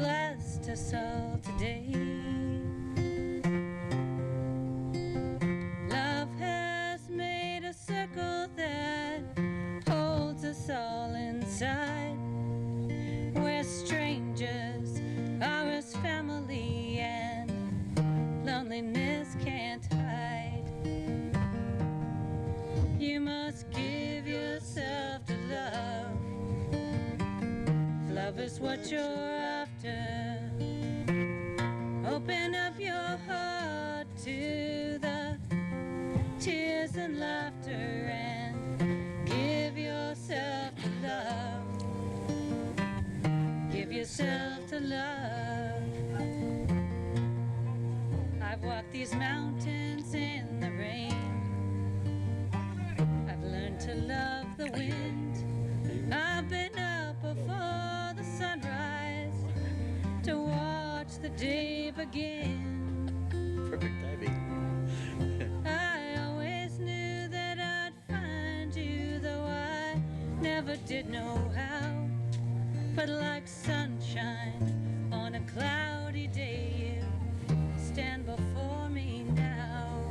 blessed us all today. Love has made a circle that holds us all inside. We're strangers, are as family, and loneliness can't hide. You must give yourself to love. If love is what you're after, open up your heart to the tears and laughter and give yourself to love. Give yourself to love. I've walked these mountains in the rain. I've learned to love the wind. I've been up before the sunrise to watch the day begin. Perfect timing. I always knew that I'd find you, though I never did know how. But like sunshine on a cloudy day, you stand before me now.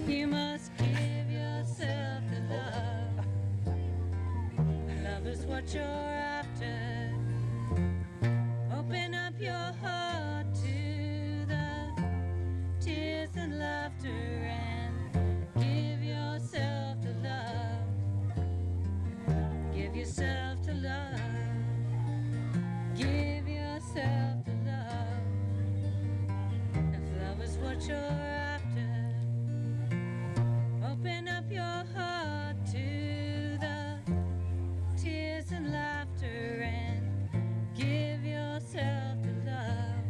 You must give yourself to love. Love is what you're after. Open up your heart to the tears and laughter and give yourself to love. Give yourself to love. Give yourself to love. If love is what you're after, open up your heart to the tears and laughter and give yourself to love.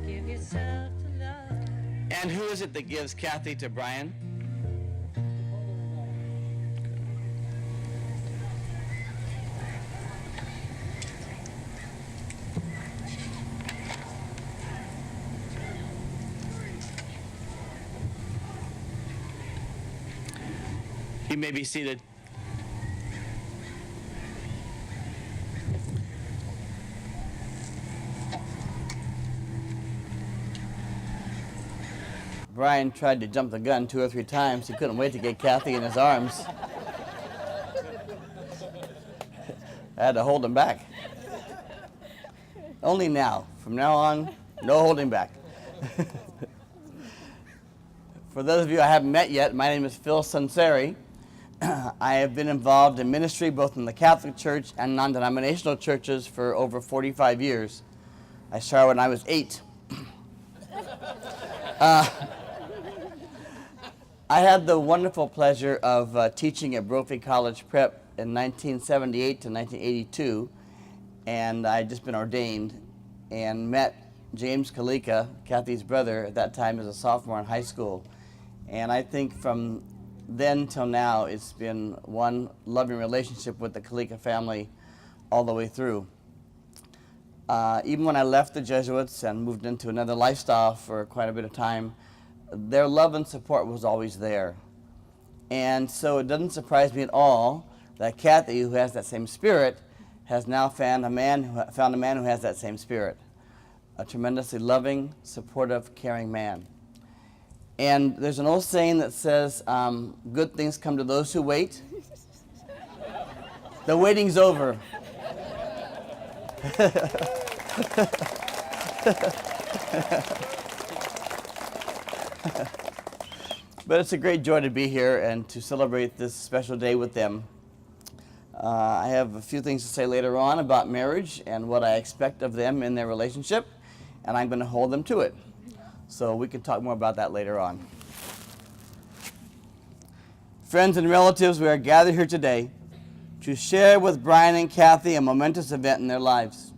Give yourself to love. And who is it that gives Kathy to Brian? You may be seated. Brian tried to jump the gun 2 or 3 times. He couldn't wait to get Kathy in his arms. I had to hold him back. Only now. From now on, no holding back. For those of you I haven't met yet, my name is Phil Sunseri. I have been involved in ministry both in the Catholic Church and non-denominational churches for over 45 years. I started when I was 8. I had the wonderful pleasure of teaching at Brophy College Prep in 1978 to 1982, and I had just been ordained and met James Kaleka, Kathy's brother, at that time as a sophomore in high school. And I think from then till now, it's been one loving relationship with the Kaleka family all the way through. Even when I left the Jesuits and moved into another lifestyle for quite a bit of time, their love and support was always there. And so it doesn't surprise me at all that Kathy, who has that same spirit, has now found a man who has that same spirit. A tremendously loving, supportive, caring man. And there's an old saying that says, good things come to those who wait. The waiting's over. But it's a great joy to be here and to celebrate this special day with them. I have a few things to say later on about marriage and what I expect of them in their relationship, and I'm going to hold them to it. So we can talk more about that later on. Friends and relatives, we are gathered here today to share with Brian and Kathy a momentous event in their lives.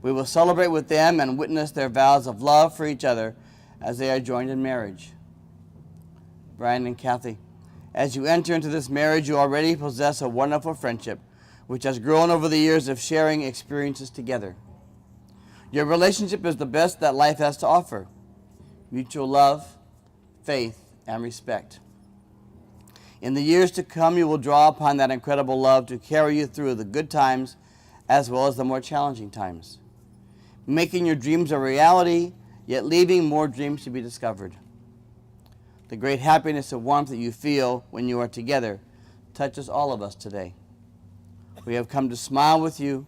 We will celebrate with them and witness their vows of love for each other as they are joined in marriage. Brian and Kathy, as you enter into this marriage, you already possess a wonderful friendship, which has grown over the years of sharing experiences together. Your relationship is the best that life has to offer. Mutual love, faith, and respect. In the years to come, you will draw upon that incredible love to carry you through the good times as well as the more challenging times. Making your dreams a reality, yet leaving more dreams to be discovered. The great happiness and warmth that you feel when you are together touches all of us today. We have come to smile with you,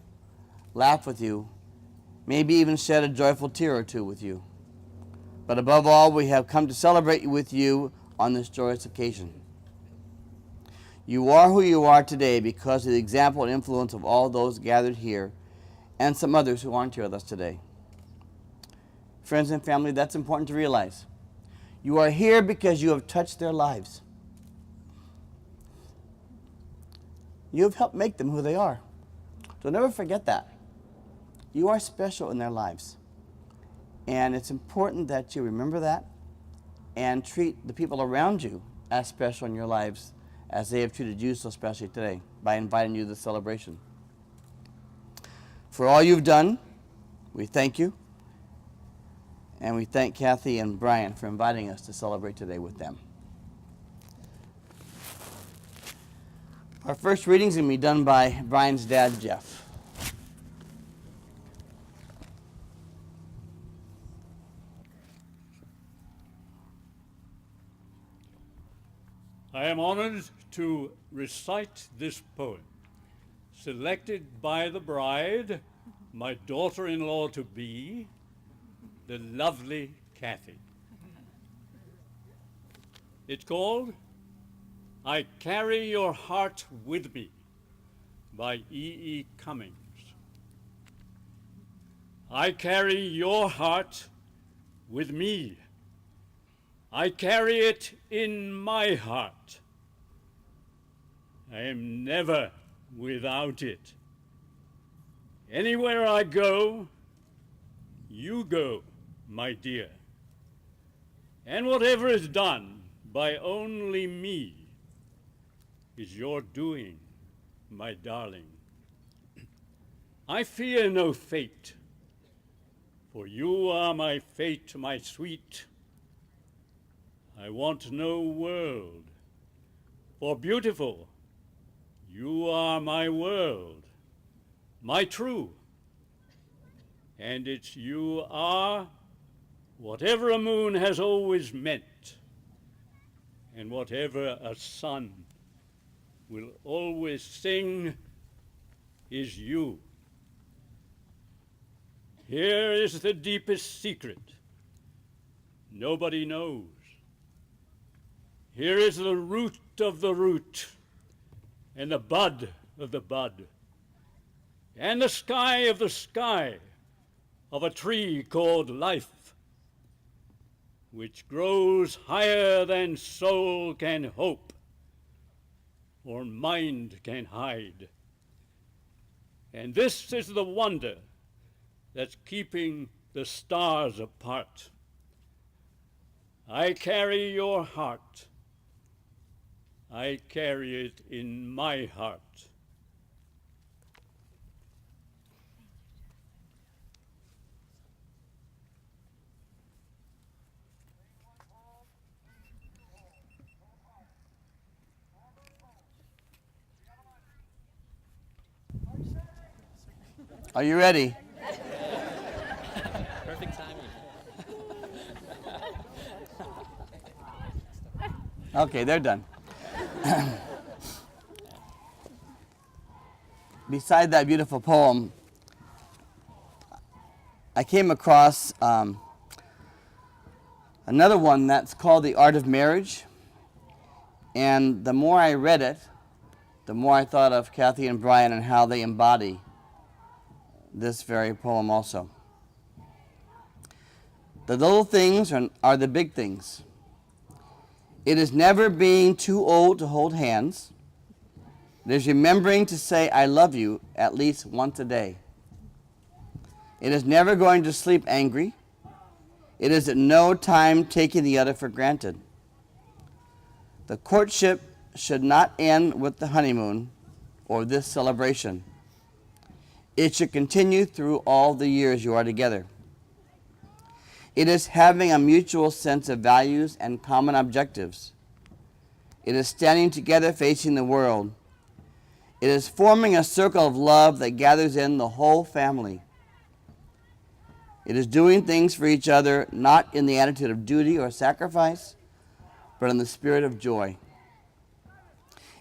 laugh with you, maybe even shed a joyful tear or two with you. But above all, we have come to celebrate with you on this joyous occasion. You are who you are today because of the example and influence of all those gathered here and some others who aren't here with us today. Friends and family, that's important to realize. You are here because you have touched their lives. You have helped make them who they are. So never forget that. You are special in their lives. And it's important that you remember that and treat the people around you as special in your lives as they have treated you so specially today by inviting you to the celebration. For all you've done, we thank you. And we thank Kathy and Brian for inviting us to celebrate today with them. Our first reading is going to be done by Brian's dad, Jeff. I am honored to recite this poem, selected by the bride, my daughter-in-law to be, the lovely Kathy. It's called I Carry Your Heart With Me by E. Cummings. I carry your heart with me. I carry it in my heart. I am never without it. Anywhere I go, you go, my dear. And whatever is done by only me is your doing, my darling. I fear no fate, for you are my fate, my sweet. I want no world, for beautiful, you are my world, my true. And it's you are whatever a moon has always meant, and whatever a sun will always sing is you. Here is the deepest secret nobody knows. Here is the root of the root, and the bud of the bud, and the sky of the sky of a tree called life, which grows higher than soul can hope or mind can hide. And this is the wonder that's keeping the stars apart. I carry your heart. I carry it in my heart. Are you ready? Perfect timing. Okay, they're done. Beside that beautiful poem, I came across another one that's called The Art of Marriage. And the more I read it, the more I thought of Kathy and Brian and how they embody this very poem also. The little things are the big things. It is never being too old to hold hands. It is remembering to say I love you at least once a day. It is never going to sleep angry. It is at no time taking the other for granted. The courtship should not end with the honeymoon or this celebration. It should continue through all the years you are together. It is having a mutual sense of values and common objectives. It is standing together facing the world. It is forming a circle of love that gathers in the whole family. It is doing things for each other, not in the attitude of duty or sacrifice, but in the spirit of joy.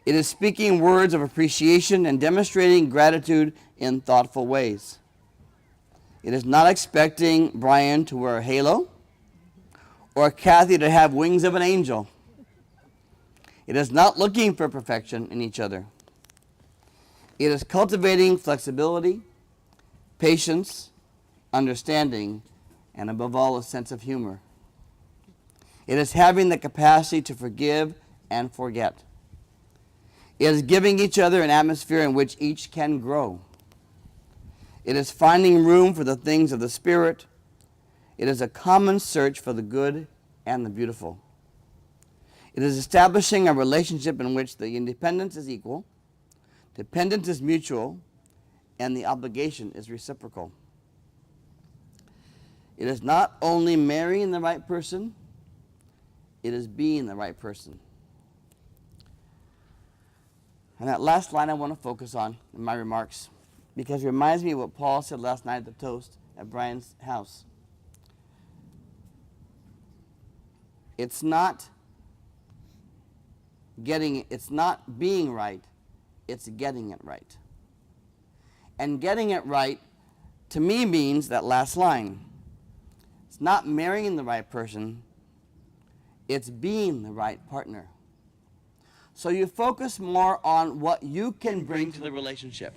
It is speaking words of appreciation and demonstrating gratitude in thoughtful ways. It is not expecting Brian to wear a halo or Kathy to have wings of an angel. It is not looking for perfection in each other. It is cultivating flexibility, patience, understanding, and above all, a sense of humor. It is having the capacity to forgive and forget. It is giving each other an atmosphere in which each can grow. It is finding room for the things of the Spirit. It is a common search for the good and the beautiful. It is establishing a relationship in which the independence is equal, dependence is mutual, and the obligation is reciprocal. It is not only marrying the right person, it is being the right person. And that last line I want to focus on in my remarks, because it reminds me of what Paul said last night at the toast at Brian's house. It's not being right, it's getting it right. And getting it right, to me, means that last line. It's not marrying the right person, it's being the right partner. So you focus more on what you can bring to the relationship,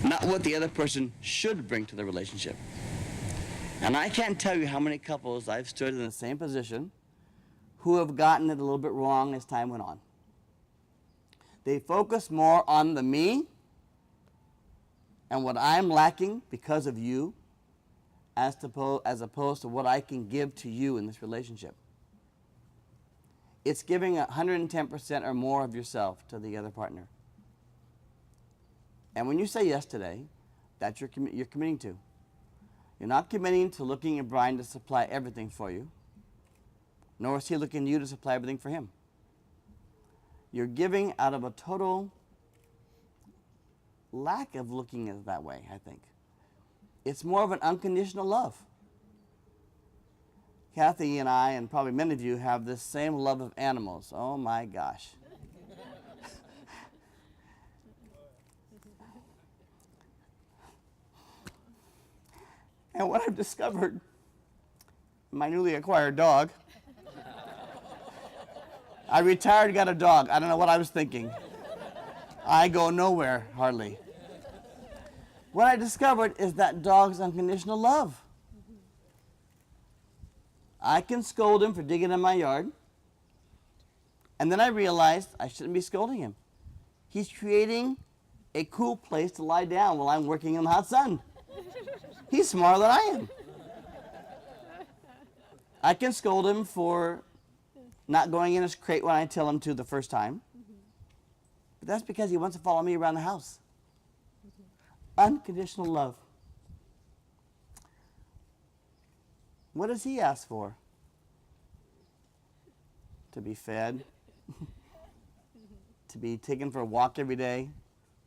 not what the other person should bring to the relationship. And I can't tell you how many couples I've stood in the same position who have gotten it a little bit wrong as time went on. They focus more on the me and what I'm lacking because of you as opposed to what I can give to you in this relationship. It's giving 110% or more of yourself to the other partner. And when you say yes today, that's you're committing to. You're not committing to looking at Brian to supply everything for you, nor is he looking to you to supply everything for him. You're giving out of a total lack of looking at it that way, I think. It's more of an unconditional love. Kathy and I, and probably many of you, have this same love of animals. Oh my gosh. And what I've discovered in my newly acquired dog, I retired, got a dog. I don't know what I was thinking. I go nowhere, hardly. What I discovered is that dog's unconditional love. I can scold him for digging in my yard. And then I realized I shouldn't be scolding him. He's creating a cool place to lie down while I'm working in the hot sun. He's smarter than I am. I can scold him for not going in his crate when I tell him to the first time. But that's because he wants to follow me around the house. Unconditional love. What does he ask for? To be fed, to be taken for a walk every day.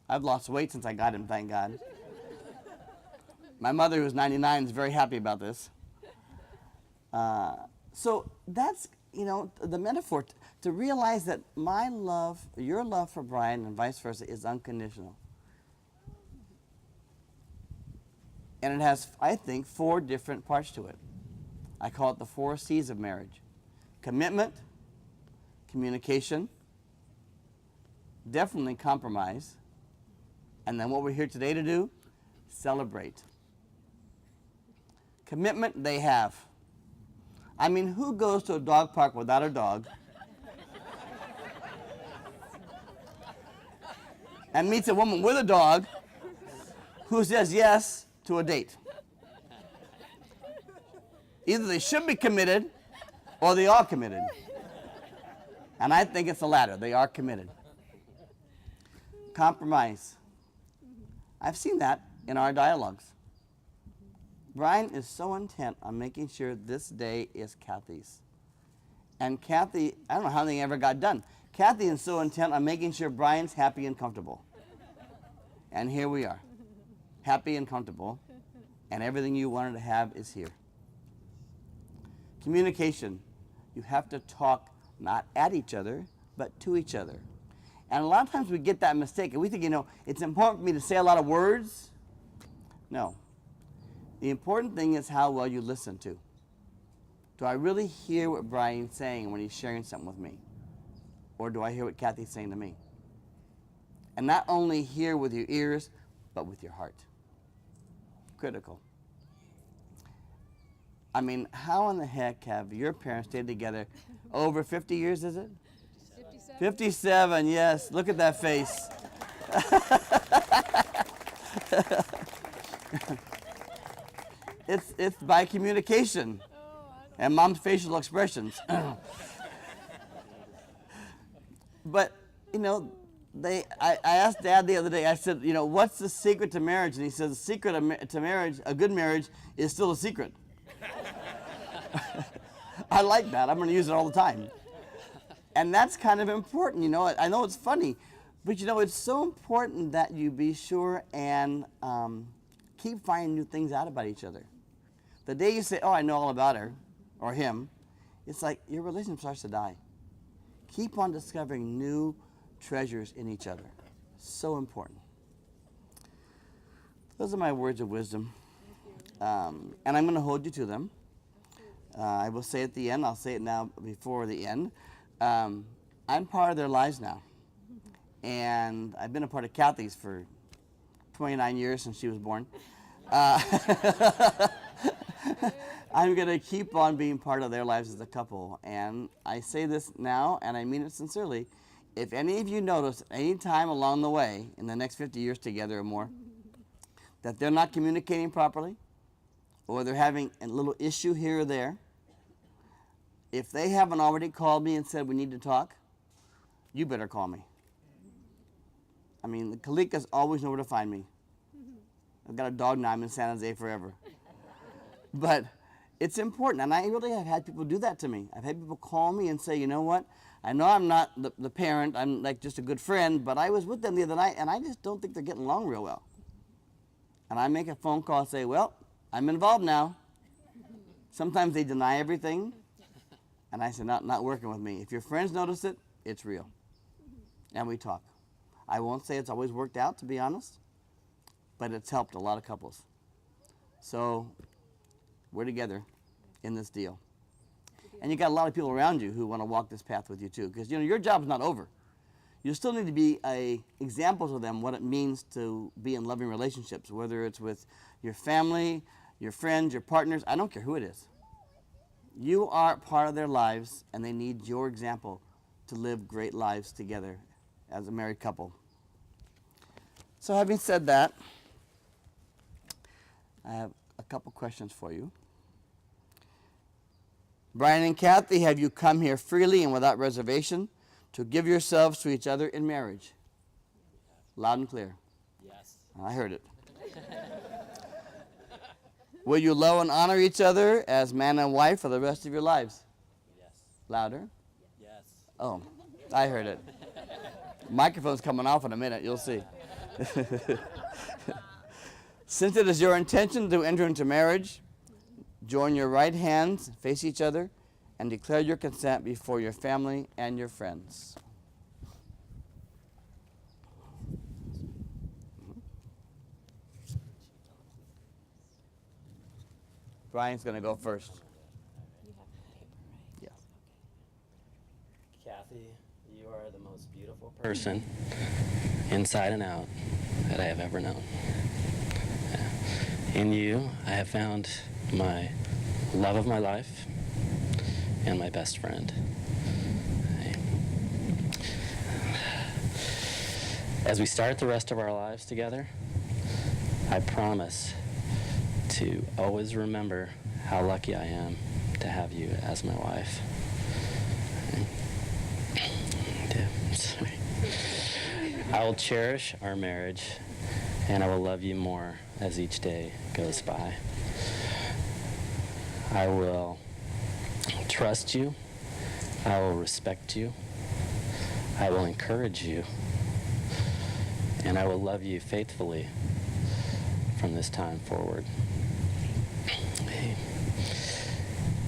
I've lost weight since I got him, thank God. My mother, who's 99, is very happy about this. So that's, the metaphor, to realize that my love, your love for Brian and vice versa is unconditional. And it has, I think, 4 different parts to it. I call it the 4 C's of marriage. Commitment, communication, definitely compromise, and then what we're here today to do, celebrate. Commitment they have. I mean, who goes to a dog park without a dog and meets a woman with a dog who says yes to a date? Either they should be committed or they are committed. And I think it's the latter. They are committed. Compromise. I've seen that in our dialogues. Brian is so intent on making sure this day is Kathy's. And Kathy, I don't know how they ever got done. Kathy is so intent on making sure Brian's happy and comfortable. And here we are, happy and comfortable, and everything you wanted to have is here. Communication. You have to talk not at each other, but to each other. And a lot of times we get that mistake, and we think, it's important for me to say a lot of words. No. The important thing is how well you listen to. Do I really hear what Brian's saying when he's sharing something with me? Or do I hear what Kathy's saying to me? And not only hear with your ears, but with your heart. Critical. I mean, how in the heck have your parents stayed together over 50 years, is it? 57. 57, yes. Look at that face. It's by communication and mom's facial expressions. But, I asked Dad the other day, I said, what's the secret to marriage? And he says, the secret to marriage, a good marriage, is still a secret. I like that. I'm going to use it all the time. And that's kind of important, I know it's funny, but it's so important that you be sure and keep finding new things out about each other. The day you say, oh, I know all about her or him, it's like your relationship starts to die. Keep on discovering new treasures in each other. So important. Those are my words of wisdom. And I'm going to hold you to them. I will say it at the end. I'll say it now before the end. I'm part of their lives now. And I've been a part of Kathy's for 29 years since she was born. I'm going to keep on being part of their lives as a couple. And I say this now, and I mean it sincerely. If any of you notice any time along the way, in the next 50 years together or more, that they're not communicating properly, or they're having a little issue here or there, if they haven't already called me and said we need to talk, you better call me. I mean, the Kalekas always know where to find me. I've got a dog now. I'm in San Jose forever. But it's important, and I really have had people do that to me. I've had people call me and say, you know what, I know I'm not the parent, I'm like just a good friend, but I was with them the other night, and I just don't think they're getting along real well. And I make a phone call and say, well, I'm involved now. Sometimes they deny everything, and I say, not working with me. If your friends notice it, it's real. And we talk. I won't say it's always worked out, to be honest, but it's helped a lot of couples. So we're together in this deal. And you got a lot of people around you who want to walk this path with you too, because your job's not over. You still need to be examples of them, what it means to be in loving relationships, whether it's with your family, your friends, your partners, I don't care who it is. You are part of their lives, and they need your example to live great lives together as a married couple. So having said that, I have a couple questions for you. Brian and Kathy, have you come here freely and without reservation to give yourselves to each other in marriage? Loud and clear. Yes. I heard it. Will you love and honor each other as man and wife for the rest of your lives? Yes. Louder. Yes. Oh, I heard it. Microphone's coming off in a minute, you'll see. Since it is your intention to enter into marriage, join your right hands, face each other, and declare your consent before your family and your friends. Brian's going to go first. You have paper, right? Yeah. Kathy, you are the most beautiful person, inside and out, that I have ever known. In you, I have found my love of my life and my best friend. As we start the rest of our lives together, I promise to always remember how lucky I am to have you as my wife. Sorry. I will cherish our marriage, and I will love you more as each day goes by. I will trust you. I will respect you. I will encourage you. and I will love you faithfully from this time forward. Hey.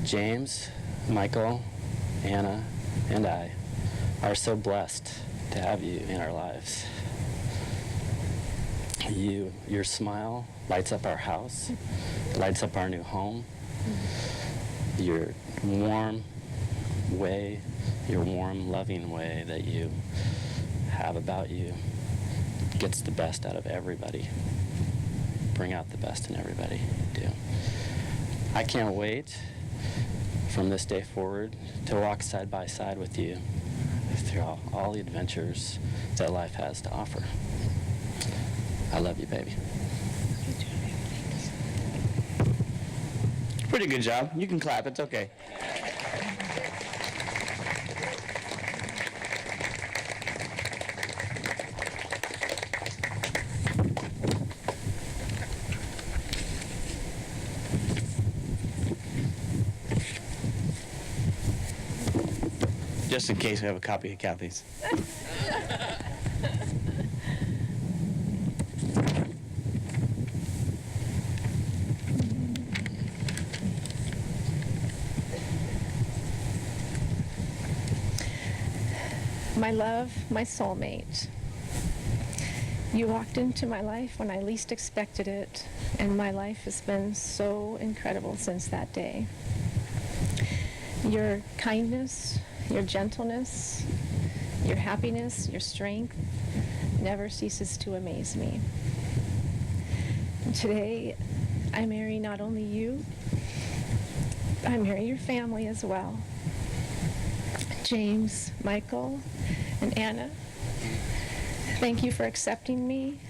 James, Michael, Anna, and I are so blessed to have you in our lives. Your smile lights up our house, lights up our new home. Your warm way, your warm, loving way that you have about you gets the best out of everybody. Bring out the best in everybody. Do. I can't wait from this day forward to walk side by side with you through all the adventures that life has to offer. I love you, baby. Pretty good job. You can clap. It's okay. Just in case we have a copy of Kathy's. My love, my soulmate. You walked into my life when I least expected it, and my life has been so incredible since that day. Your kindness, your gentleness, your happiness, your strength never ceases to amaze me. And today, I marry not only you, I marry your family as well. James, Michael, and Anna, thank you for accepting me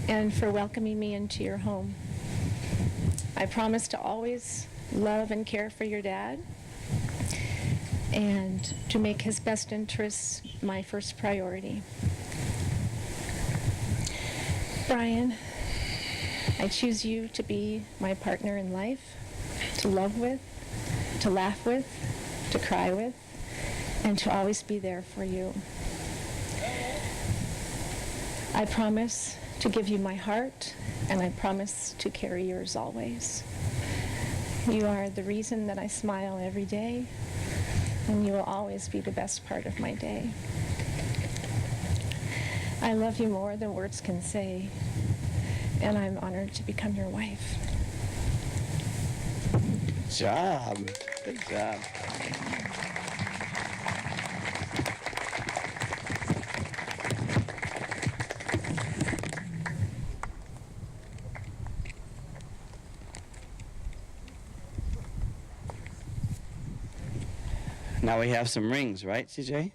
and for welcoming me into your home. I promise to always love and care for your dad and to make his best interests my first priority. Brian, I choose you to be my partner in life, to love with, to laugh with, to cry with, and to always be there for you. I promise to give you my heart, and I promise to carry yours always. You are the reason that I smile every day, and you will always be the best part of my day. I love you more than words can say, and I'm honored to become your wife. Good job. Good job. Now we have some rings, right, CJ?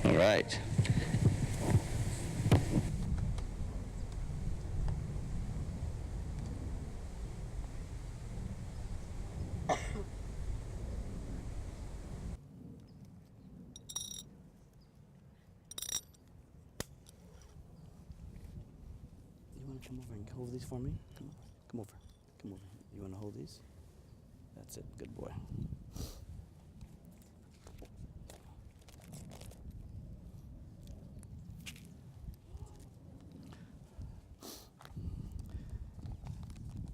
All right. You want to come over and hold these for me? Come over. Come over. You want to hold these? That's it. Good boy.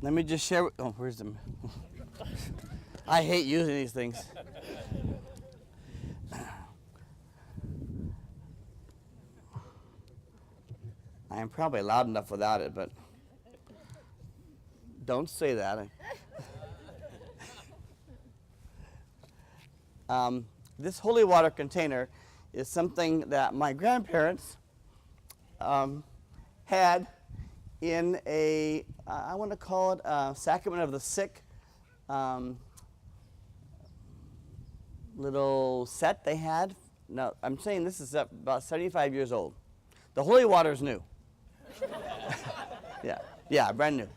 Let me just share. Oh, where's them? I hate using these things. I am probably loud enough without it, but don't say that. This holy water container is something that my grandparents had in a, I want to call it a sacrament of the sick little set they had. Now, I'm saying this is about 75 years old. The holy water is new. Yeah, brand new.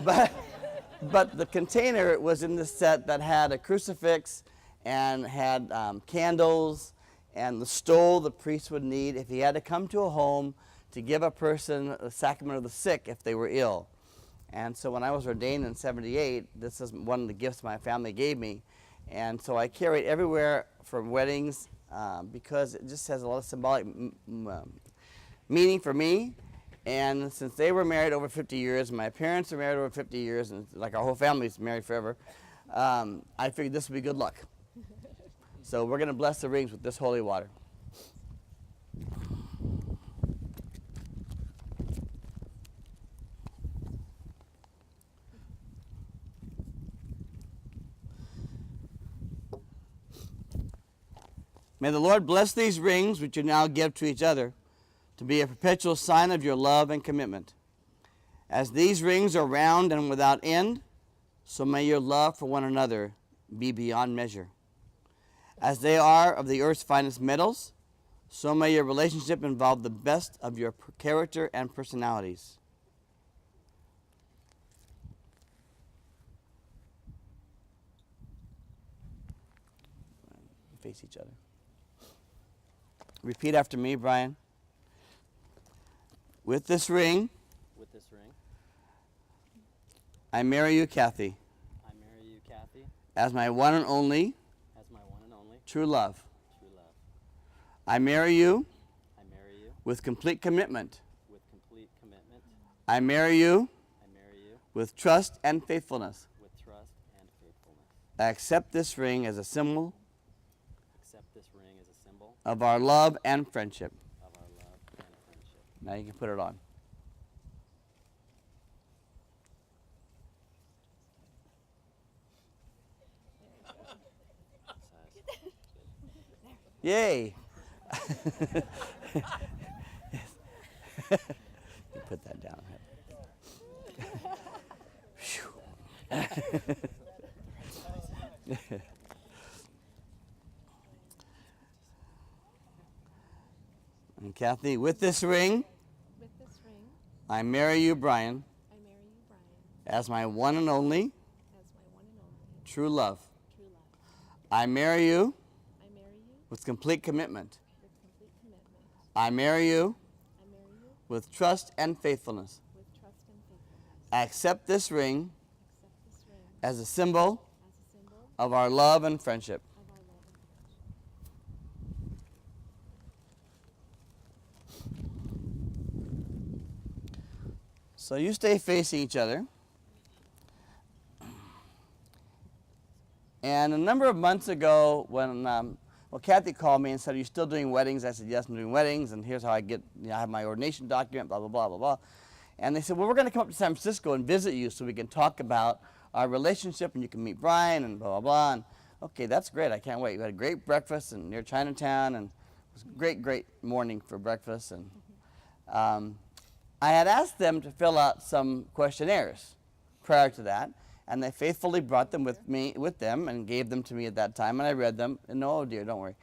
But the container was in the set that had a crucifix and had candles and the stole the priest would need if he had to come to a home to give a person the sacrament of the sick if they were ill. And so when I was ordained in '78, this is one of the gifts my family gave me. And so I carry it everywhere for weddings because it just has a lot of symbolic meaning for me. And since they were married over 50 years, my parents were married over 50 years, and like our whole family's married forever, I figured this would be good luck. So we're going to bless the rings with this holy water. May the Lord bless these rings which you now give to each other to be a perpetual sign of your love and commitment. As these rings are round and without end, so may your love for one another be beyond measure. As they are of the earth's finest metals, so may your relationship involve the best of your character and personalities. Face each other. Repeat after me, Brian. With this ring, I marry you, Kathy, as my one and only true love. I marry you with complete commitment. I marry you with trust and faithfulness. I accept this ring as a symbol of our love and friendship. Now you can put it on. Yay! You put that down. And Kathy, with this ring, I marry you, Brian, as my one and only true love. I marry you with complete commitment. I marry you with trust and faithfulness. I accept this ring as a symbol of our love and friendship. So you stay facing each other. And a number of months ago, when Kathy called me and said, "Are you still doing weddings?" I said, "Yes, I'm doing weddings, and here's how I get. I have my ordination document, blah blah blah blah blah." And they said, "Well, we're going to come up to San Francisco and visit you so we can talk about our relationship, and you can meet Brian and blah blah blah." And okay, that's great. I can't wait. We had a great breakfast near Chinatown, and it was a great morning for breakfast. And I had asked them to fill out some questionnaires prior to that, and they faithfully brought them with them and gave them to me at that time, and I read them. And oh dear, don't worry.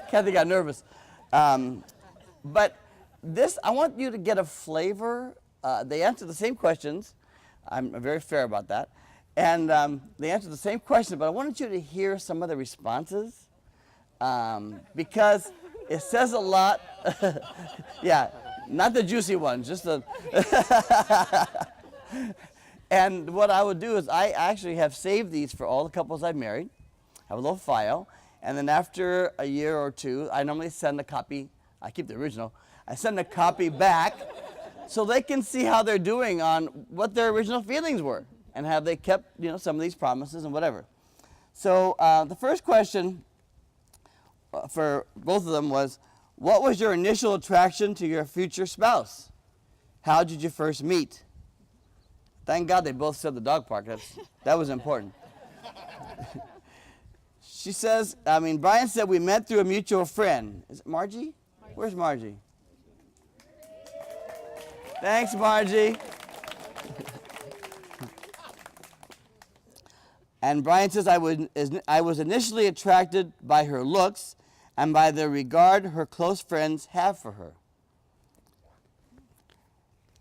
Kathy got nervous. But this, I want you to get a flavor. They answer the same questions. I'm very fair about that. And they answer the same question, but I wanted you to hear some of the responses because it says a lot. Yeah. Not the juicy ones, just the... And what I would do is I actually have saved these for all the couples I've married. I have a little file. And then after a year or two, I normally send a copy. I keep the original. I send a copy back so they can see how they're doing on what their original feelings were. And have they kept, some of these promises and whatever. So the first question for both of them was, what was your initial attraction to your future spouse? How did you first meet? Thank God they both said the dog park. That was important. She says, Brian said we met through a mutual friend. Is it Margie? Where's Margie? Thanks, Margie. And Brian says, I was initially attracted by her looks and by the regard her close friends have for her.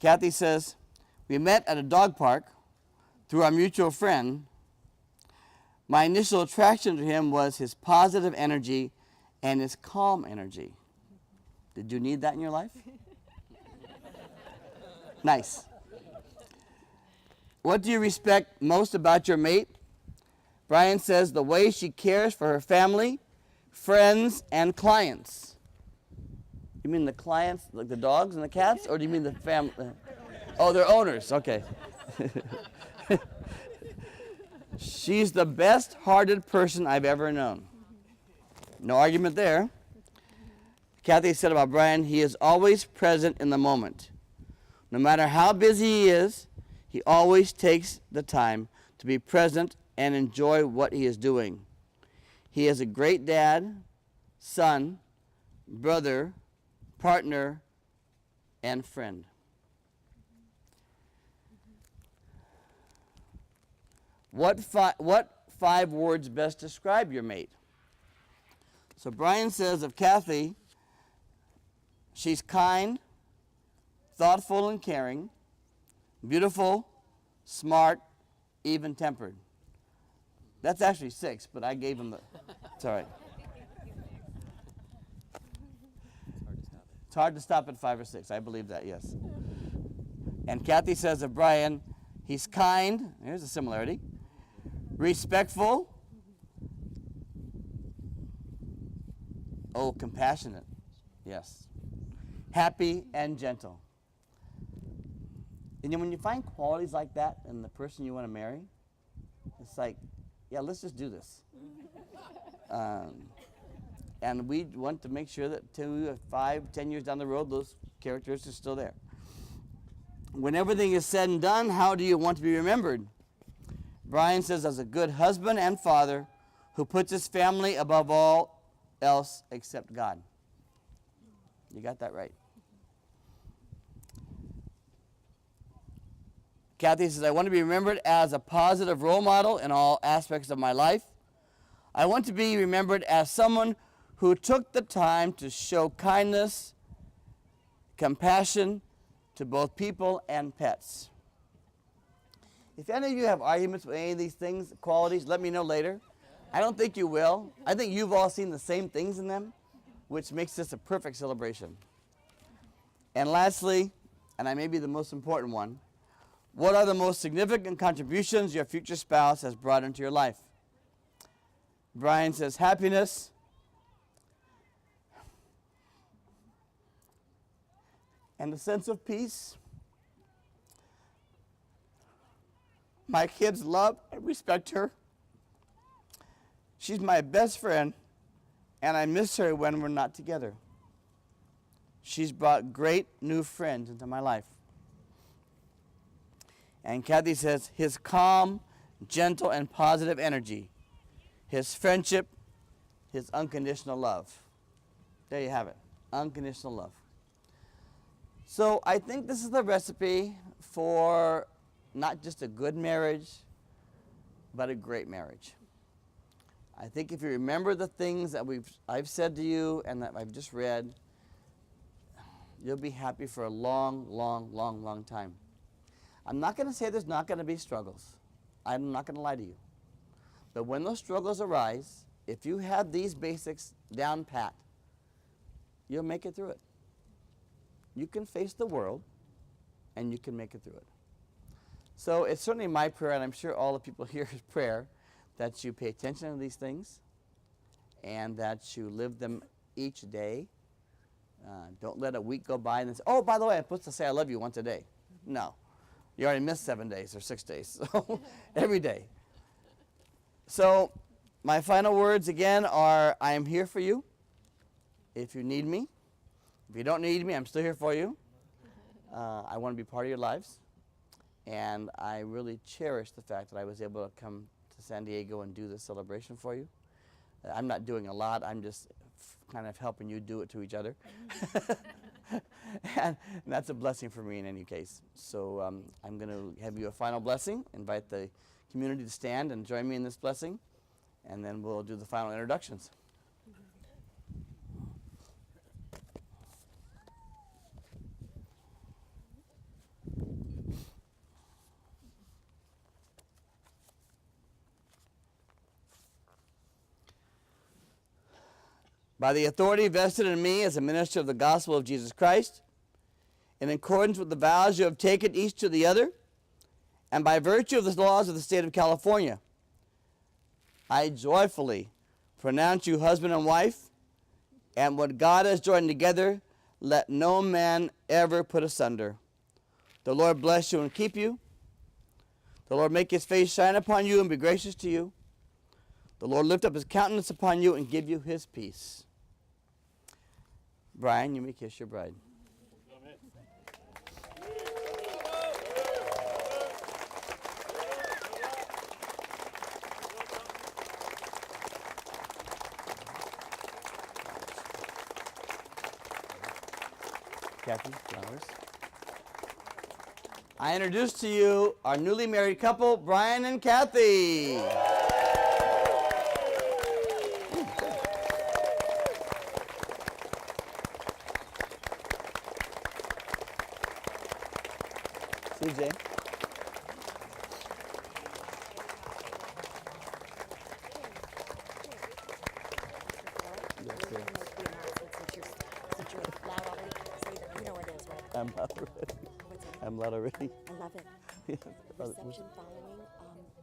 Kathy says, we met at a dog park through our mutual friend. My initial attraction to him was his positive energy and his calm energy. Did you need that in your life? Nice. What do you respect most about your mate? Brian says the way she cares for her family, friends, and clients. You mean the clients, like the dogs and the cats, or do you mean the family? Oh, they're owners. Okay. She's the best-hearted person I've ever known. No argument there. Kathy said about Brian, he is always present in the moment. No matter how busy he is, he always takes the time to be present and enjoy what he is doing. He is a great dad, son, brother, partner, and friend. What five words best describe your mate? So Brian says of Kathy, she's kind, thoughtful and caring, beautiful, smart, even-tempered. That's actually 6, but I gave him the... It's all right. It's hard to stop at 5 or 6. I believe that, yes. And Kathy says of Brian, he's kind. Here's a similarity. Respectful. Oh, compassionate. Yes. Happy and gentle. And when you find qualities like that in the person you want to marry, it's like, yeah, let's just do this. And we want to make sure that 2, 5, 10 years down the road, those characteristics are still there. When everything is said and done, how do you want to be remembered? Brian says, as a good husband and father who puts his family above all else except God. You got that right. Kathy says, I want to be remembered as a positive role model in all aspects of my life. I want to be remembered as someone who took the time to show kindness, compassion to both people and pets. If any of you have arguments with any of these things, qualities, let me know later. I don't think you will. I think you've all seen the same things in them, which makes this a perfect celebration. And lastly, and I may be the most important one, what are the most significant contributions your future spouse has brought into your life? Brian says happiness, and a sense of peace. My kids love and respect her. She's my best friend, and I miss her when we're not together. She's brought great new friends into my life. And Kathy says, his calm, gentle, and positive energy, his friendship, his unconditional love. There you have it, unconditional love. So I think this is the recipe for not just a good marriage, but a great marriage. I think if you remember the things that I've said to you and that I've just read, you'll be happy for a long, long, long, long time. I'm not going to say there's not going to be struggles. I'm not going to lie to you. But when those struggles arise, if you have these basics down pat, you'll make it through it. You can face the world, and you can make it through it. So it's certainly my prayer, and I'm sure all the people here's prayer, that you pay attention to these things and that you live them each day. Don't let a week go by and then say, oh, by the way, I'm supposed to say I love you once a day. No. You already missed 7 days or 6 days. So every day. So my final words again are, I am here for you if you need me. If you don't need me, I'm still here for you. I want to be part of your lives. And I really cherish the fact that I was able to come to San Diego and do this celebration for you. I'm not doing a lot. I'm just kind of helping you do it to each other. and that's a blessing for me in any case. So I'm going to have you a final blessing, invite the community to stand and join me in this blessing, and then we'll do the final introductions. By the authority vested in me as a minister of the gospel of Jesus Christ, in accordance with the vows you have taken each to the other, and by virtue of the laws of the state of California, I joyfully pronounce you husband and wife, and what God has joined together, let no man ever put asunder. The Lord bless you and keep you. The Lord make his face shine upon you and be gracious to you. The Lord lift up his countenance upon you and give you his peace. Brian, you may kiss your bride. Kathy, flowers. I introduce to you our newly married couple, Brian and Kathy. CJ. I'm loud already. I'm loud already. I love it. Reception following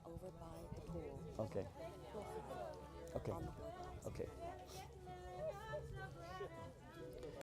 over by the pool. Okay. On Okay. the boardwalk. Okay.